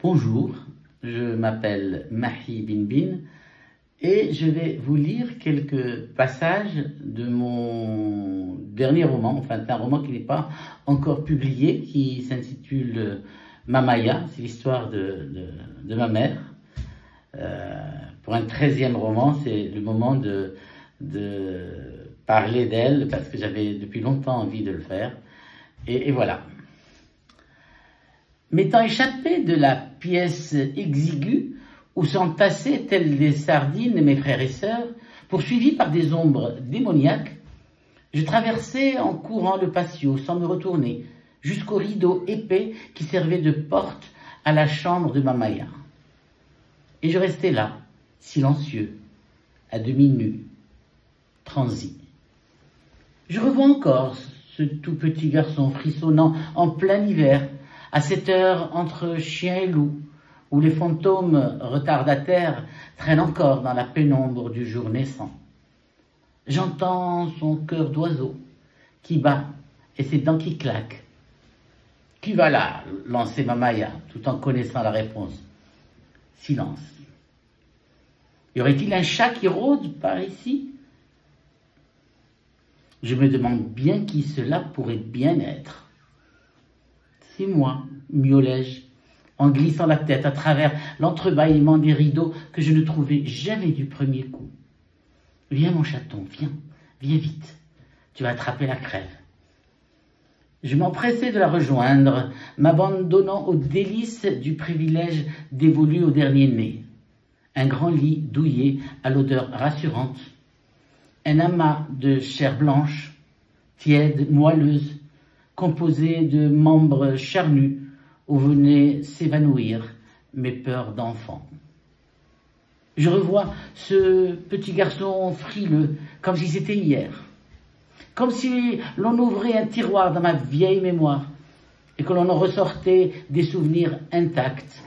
Bonjour, je m'appelle Mahi Bin et je vais vous lire quelques passages de mon dernier roman, enfin un roman qui n'est pas encore publié, qui s'intitule Mamaya, c'est l'histoire de ma mère. Pour un 13e roman, c'est le moment de parler d'elle parce que j'avais depuis longtemps envie de le faire. Et voilà. M'étant échappé de la pièce exiguë où s'entassaient telles des sardines mes frères et sœurs, poursuivis par des ombres démoniaques, je traversais en courant le patio sans me retourner jusqu'au rideau épais qui servait de porte à la chambre de Mamaya. Et je restais là, silencieux, à demi nu, transi. Je revois encore ce tout petit garçon frissonnant en plein hiver, à cette heure entre chien et loup, où les fantômes retardataires traînent encore dans la pénombre du jour naissant. J'entends son cœur d'oiseau qui bat et ses dents qui claquent. « Qui va là ?» lançait Mamaya, tout en connaissant la réponse. Silence. Y aurait-il un chat qui rôde par ici? Je me demande bien qui cela pourrait bien être. C'est moi, miaulai-je, en glissant la tête à travers l'entrebâillement des rideaux que je ne trouvais jamais du premier coup. Viens mon chaton, viens vite, tu vas attraper la crève. Je m'empressai de la rejoindre, m'abandonnant aux délices du privilège dévolu au dernier-né. Un grand lit douillet à l'odeur rassurante, un amas de chair blanche, tiède, moelleuse, composé de membres charnus où venaient s'évanouir mes peurs d'enfant. Je revois ce petit garçon frileux comme si c'était hier, comme si l'on ouvrait un tiroir dans ma vieille mémoire et que l'on en ressortait des souvenirs intacts,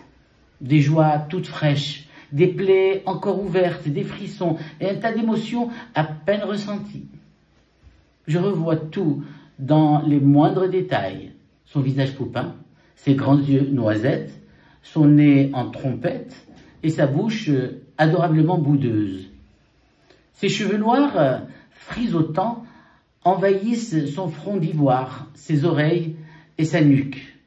des joies toutes fraîches, des plaies encore ouvertes, des frissons et un tas d'émotions à peine ressenties. Je revois tout dans les moindres détails, son visage poupin, ses grands yeux noisettes, son nez en trompette et sa bouche adorablement boudeuse. Ses cheveux noirs, frisottant, envahissent son front d'ivoire, ses oreilles et sa nuque,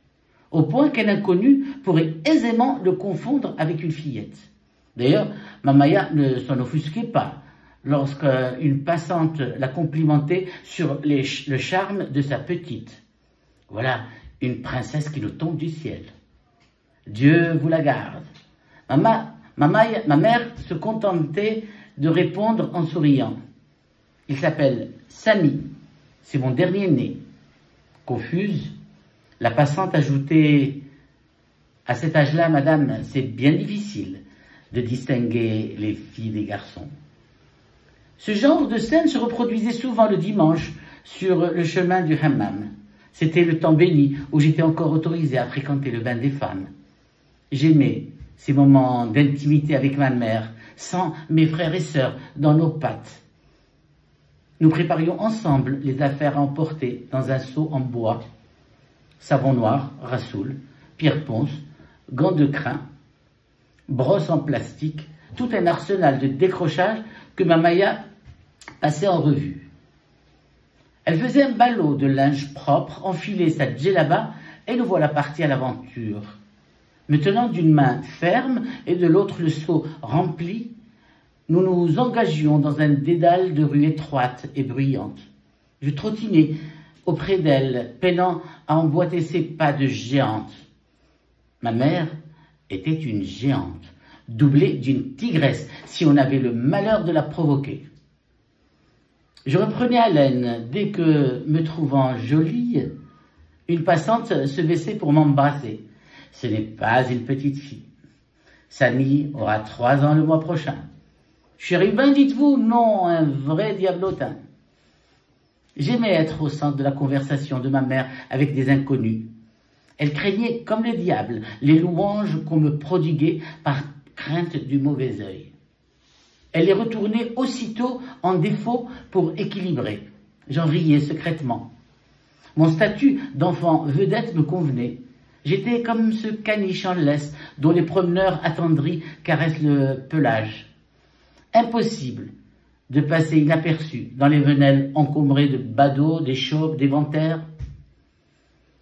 au point qu'un inconnu pourrait aisément le confondre avec une fillette. D'ailleurs, Mamaya ne s'en offusquait pas lorsqu'une passante la complimentait sur le charme de sa petite. Voilà une princesse qui nous tombe du ciel. Dieu vous la garde. Ma mère se contentait de répondre en souriant. Il s'appelle Sami, c'est mon dernier-né. Confuse, la passante ajoutait « À cet âge-là, madame, c'est bien difficile de distinguer les filles des garçons. » Ce genre de scène se reproduisait souvent le dimanche sur le chemin du hammam. C'était le temps béni où j'étais encore autorisé à fréquenter le bain des femmes. J'aimais ces moments d'intimité avec ma mère, sans mes frères et sœurs dans nos pattes. Nous préparions ensemble les affaires à emporter dans un seau en bois, savon noir, rassoul, pierre ponce, gants de crin, brosse en plastique, tout un arsenal de décrochage que Mamaya passait en revue. Elle faisait un ballot de linge propre, enfilait sa djellaba et nous voilà partis à l'aventure. Me tenant d'une main ferme et de l'autre le seau rempli, nous nous engagions dans un dédale de rues étroites et bruyantes. Je trottinais auprès d'elle, peinant à emboîter ses pas de géante. Ma mère était une géante, doublée d'une tigresse, si on avait le malheur de la provoquer. Je reprenais haleine dès que, me trouvant jolie, une passante se baissait pour m'embrasser. Ce n'est pas une petite fille. Sami aura 3 ans le mois prochain. Chérubin, dites-vous, non, un vrai diablotin. J'aimais être au centre de la conversation de ma mère avec des inconnus. Elle craignait, comme le diable, les louanges qu'on me prodiguait par crainte du mauvais œil. Elle les retournait aussitôt en défaut pour équilibrer. J'en riais secrètement. Mon statut d'enfant vedette me convenait. J'étais comme ce caniche en laisse dont les promeneurs attendris caressent le pelage. Impossible de passer inaperçu dans les venelles encombrées de badauds, d'échoppes, d'éventaires.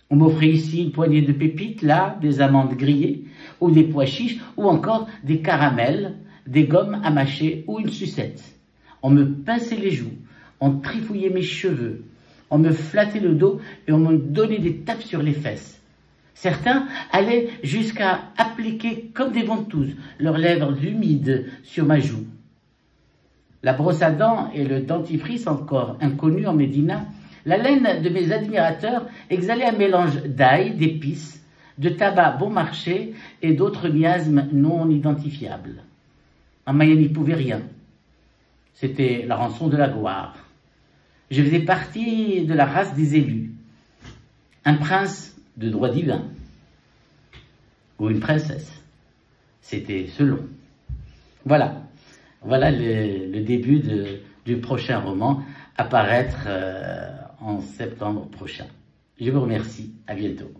On m'offrait ici une poignée de pépites, là, des amandes grillées, ou des pois chiches, ou encore des caramels, des gommes à mâcher ou une sucette. On me pinçait les joues, on trifouillait mes cheveux, on me flattait le dos et on me donnait des tapes sur les fesses. Certains allaient jusqu'à appliquer comme des ventouses leurs lèvres humides sur ma joue. La brosse à dents et le dentifrice encore inconnus en Médina, la laine de mes admirateurs exhalait un mélange d'ail, d'épices, de tabac bon marché et d'autres miasmes non identifiables. En Maya n'y pouvait rien. C'était la rançon de la gloire. Je faisais partie de la race des élus. Un prince de droit divin. Ou une princesse. C'était selon. Voilà. Voilà le début du prochain roman à paraître en septembre prochain. Je vous remercie. À bientôt.